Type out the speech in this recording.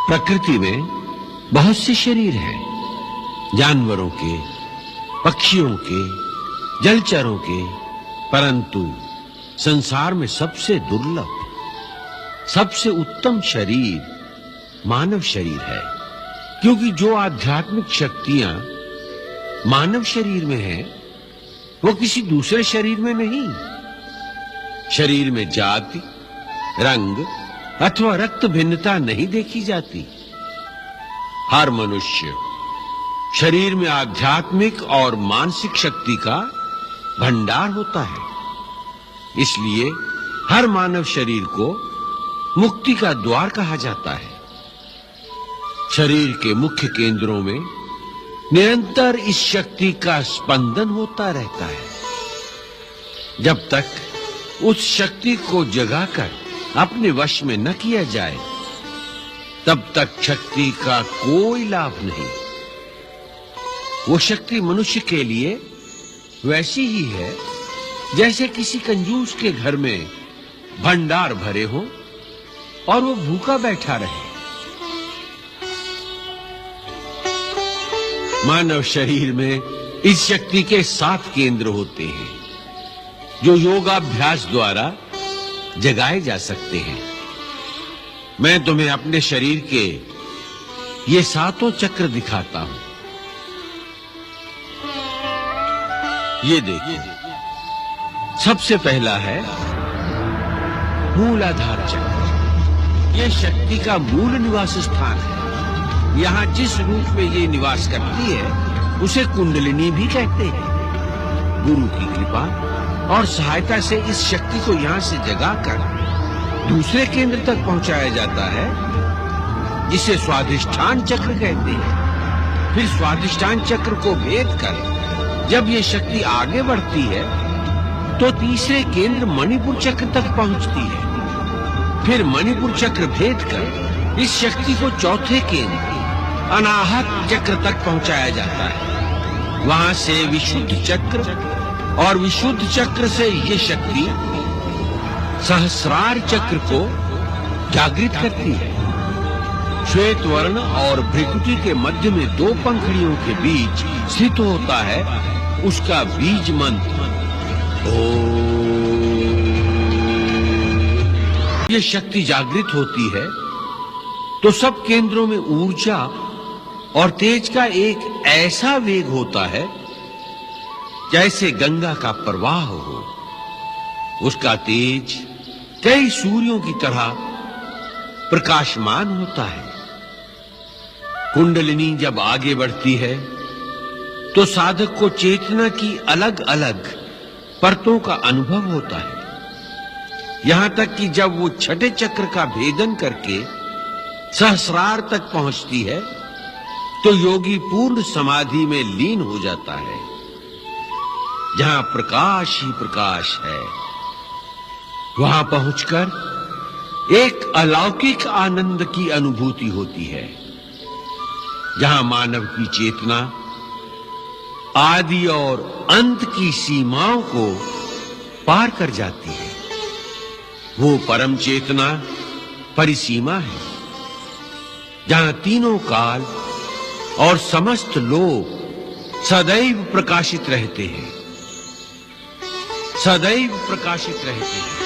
प्रकृति में बहुत से शरीर हैं, जानवरों के, पक्षियों के, जलचरों के, परंतु संसार में सबसे दुर्लभ, सबसे उत्तम शरीर मानव शरीर है। क्योंकि जो आध्यात्मिक शक्तियां मानव शरीर में हैं, वो किसी दूसरे शरीर में नहीं। शरीर में जाति, रंग अथवा रक्त भिन्नता नहीं देखी जाती। हर मनुष्य शरीर में आध्यात्मिक और मानसिक शक्ति का भंडार होता है। इसलिए हर मानव शरीर को मुक्ति का द्वार कहा जाता है। शरीर के मुख्य केंद्रों में निरंतर इस शक्ति का स्पंदन होता रहता है। जब तक उस शक्ति को जगाकर अपने वश में न किया जाए, तब तक शक्ति का कोई लाभ नहीं। वो शक्ति मनुष्य के लिए वैसी ही है जैसे किसी कंजूस के घर में भंडार भरे हो और वो भूखा बैठा रहे। मानव शरीर में इस शक्ति के 7 केंद्र होते हैं, जो योगाभ्यास द्वारा जगाए जा सकते हैं। मैं तुम्हें अपने शरीर के ये 7 चक्र दिखाता हूं। ये देखिए, सबसे पहला है मूलाधार चक्र। यह शक्ति का मूल निवास स्थान है। यहाँ जिस रूप में ये निवास करती है, उसे कुंडलिनी भी कहते हैं। गुरु की कृपा और सहायता से इस शक्ति को यहाँ से जगाकर दूसरे केंद्र तक पहुंचाया जाता है, जिसे स्वाधिष्ठान चक्र कहते हैं। फिर स्वाधिष्ठान चक्र को भेद कर जब ये शक्ति आगे बढ़ती है, तो तीसरे केंद्र मणिपुर चक्र तक पहुंचती है। फिर मणिपुर चक्र भेद कर इस शक्ति को चौथे केंद्र अनाहत चक्र तक पहुंचाया जाता है। वहां से विशुद्ध चक्र और विशुद्ध चक्र से ये शक्ति सहस्रार चक्र को जागृत करती है। श्वेत वर्ण और भृकुटी के मध्य में 2 पंखुड़ियों के बीच स्थित होता है उसका बीज मंत्र ओम। ये शक्ति जागृत होती है तो सब केंद्रों में ऊर्जा और तेज का एक ऐसा वेग होता है जैसे गंगा का प्रवाह हो। उसका तेज कई सूर्यों की तरह प्रकाशमान होता है। कुंडलिनी जब आगे बढ़ती है तो साधक को चेतना की अलग अलग परतों का अनुभव होता है। यहां तक कि जब वो छठे चक्र का भेदन करके सहस्रार तक पहुंचती है, तो योगी पूर्ण समाधि में लीन हो जाता है, जहां प्रकाश ही प्रकाश है। वहां पहुंचकर एक अलौकिक आनंद की अनुभूति होती है, जहां मानव की चेतना आदि और अंत की सीमाओं को पार कर जाती है। वो परम चेतना परिसीमा है, जहां तीनों काल और समस्त लोग सदैव प्रकाशित रहते हैं, सदैव प्रकाशित रहते हैं।